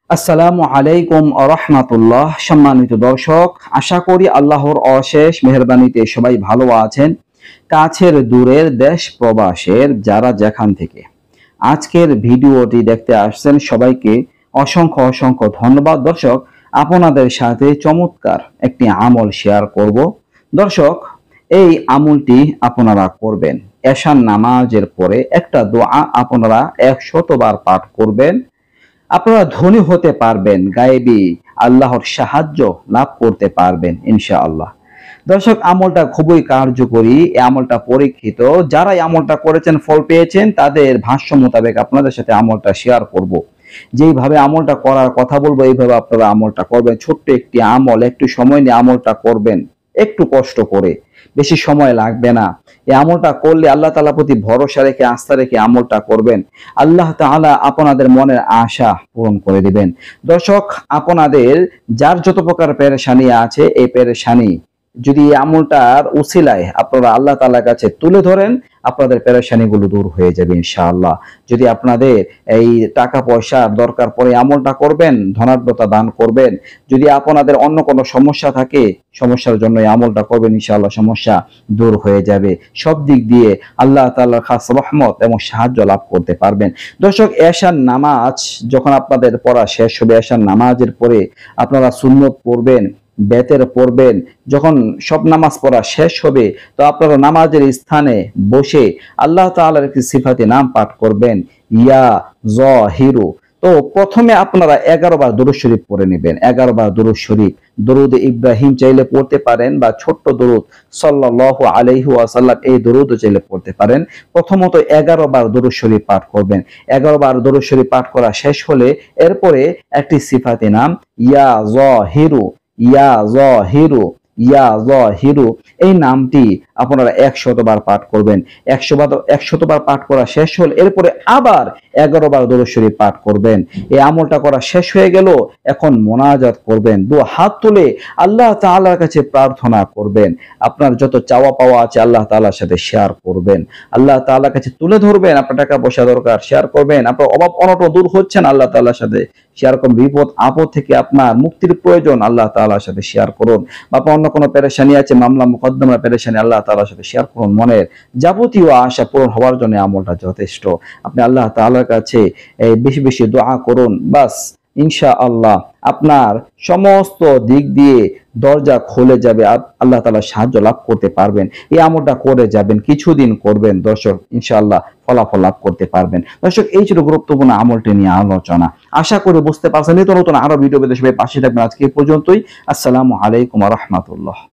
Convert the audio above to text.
আসসালামু আলাইকুম রাহমাতুল্লাহ। সম্মানিত দর্শক, আশা করি আল্লাহর অশেষ মেহেরবানিতে সবাই ভালো আছেন। কাছের দূরের দেশ প্রবাসের যারা যেখান থেকে আজকের ভিডিওটি দেখতে আসছেন সবাইকে অসংখ্য অসংখ্য ধন্যবাদ। দর্শক, আপনাদের সাথে চমৎকার একটি আমল শেয়ার করব। দর্শক, এই আমলটি আপনারা করবেন। এশার নামাজের পরে একটা দোয়া আপনারা 100 বার পাঠ করবেন। আপনারা ধনী হতে পারবেন, গায়েবী আল্লাহর সাহায্য লাভ করতে পারবেন ইনশাআল্লাহ। দর্শক, আমলটা খুবই কার্যকরী, এই আমলটা পরীক্ষিত। যারা এই আমলটা করেছেন, ফল পেয়েছেন, তাদের ভাষ্য মোতাবেক আপনাদের সাথে আমলটা শেয়ার করব। যেইভাবে আমলটা করার কথা বলবো এইভাবে আপনারা আমলটা করবেন। ছোট্ট একটি আমল, একটু সময় নিয়ে আমলটা করবেন, একটু কষ্ট করে, বেশি সময় লাগবে না। এই আমলটা করলে আল্লাহ তাআলার প্রতি ভরসা রেখে, আস্থা রেখে আমলটা করবেন, আল্লাহ তাআলা আপনাদের মনের আশা পূরণ করে দিবেন। দর্শক, আপনাদের যার যত প্রকার পেরেশানি আছে, এই পেরেশানি যদি এই আমলটার উসিলায় আপনারা আল্লাহ তাআলার কাছে তুলে ধরেন, আপনাদের পেরেশানিগুলো দূর হয়ে যাবে ইনশাআল্লাহ। যদি আপনাদের এই টাকা পয়সার দরকার পড়ে আমলটা করবেন, ধনাঢ্যতা দান করবেন। যদি আপনাদের অন্য কোনো সমস্যা থাকে, সমস্যার জন্য এই আমলটা করবেন, ইনশাআল্লাহ সমস্যা দূর হয়ে যাবে। সব দিক দিয়ে আল্লাহ তাআলার খাস রহমত এবং সাহায্য লাভ করতে পারবেন। দর্শক, এশার নামাজ যখন আপনাদের পড়া শেষ হবে, এশার নামাজের পরে আপনারা সুন্নত পড়বেন, বেতের পড়বেন। যখন সব নামাজ পড়া শেষ হবে, তো আপনারা নামাজের স্থানে বসে আল্লাহ তাআলার একটি সিফাতি নাম পাঠ করবেন, ইয়া যাহিরু। তো প্রথমে আপনারা 11 বার দুরূদ শরীফ পড়ে নেবেন। 11 বার দুরূদ শরীফ, দরুদ ইব্রাহিম চাইলে পড়তে পারেন, বা ছোট্ট দরুদ সাল্লাল্লাহু আলাইহি ওয়াসাল্লাম, এই দরুদও চাইলে পড়তে পারেন। প্রথমত 11 বার দরুদ শরীফ পাঠ করবেন। 11 বার দরুদ শরীফ পাঠ করা শেষ হলে এরপরে একটি সিফাতি নাম, ইয়া যাহিরু, ইয়া যাহিরু, ইয়া যাহিরু, এই নামটি আপনারা 100 বার পাঠ করবেন। 100 বার পাঠ করা শেষ হল এরপরে আবার 11 বার দরুদ শরীফ পাঠ করবেন। এই আমলটা করা শেষ হয়ে গেল, এখন মোনাজাত করবেন, দু হাত তুলে আল্লাহ তাআলার কাছে প্রার্থনা করবেন। আপনার যত চাওয়া পাওয়া আছে আল্লাহ তাআলার সাথে শেয়ার করবেন, আল্লাহ তাআলার কাছে তুলে ধরবেন। আপনার টাকা পয়সা দরকার, শেয়ার করবেন। আপনার অভাব অনটন দূর হচ্ছেন, আল্লাহ তাআলার সাথে শেয়ার করুন। বিপদ আপদ থেকে আপনার মুক্তির প্রয়োজন, আল্লাহ তাআলার সাথে শেয়ার করুন। বা অন্য কোনো পেরেশানি আছে, মামলা মুকদ্দমা পেরেশানি, আল্লাহ তাআলার সাথে শেয়ার করুন। মনের যাবতীয় আশা পূরণ হওয়ার জন্য আমলটা যথেষ্ট। আপনি আল্লাহ তাআলার কাছে বেশি বেশি দোয়া করুন, বাস ইনশাআল্লাহ আপনার সমস্ত দিক দিয়ে দরজা খুলে যাবে, আল্লাহ তাআলা সাহায্য লাভ করতে পারবেন। এই আমলটা করে যাবেন, কিছুদিন করবেন, দর্শক ইনশাআল্লাহ ফলাফল লাভ করতে পারবেন। দর্শক, এই ছিল গুরুত্বপূর্ণ আমলটি নিয়ে আলোচনা। আশা করি বুঝতে পারছেন। নিত্য নতুন আরো ভিডিও পেতে সবাই পাশে থাকবেন। আজকে এই পর্যন্তই। আসসালামু আলাইকুম ওয়া রাহমাতুল্লাহ।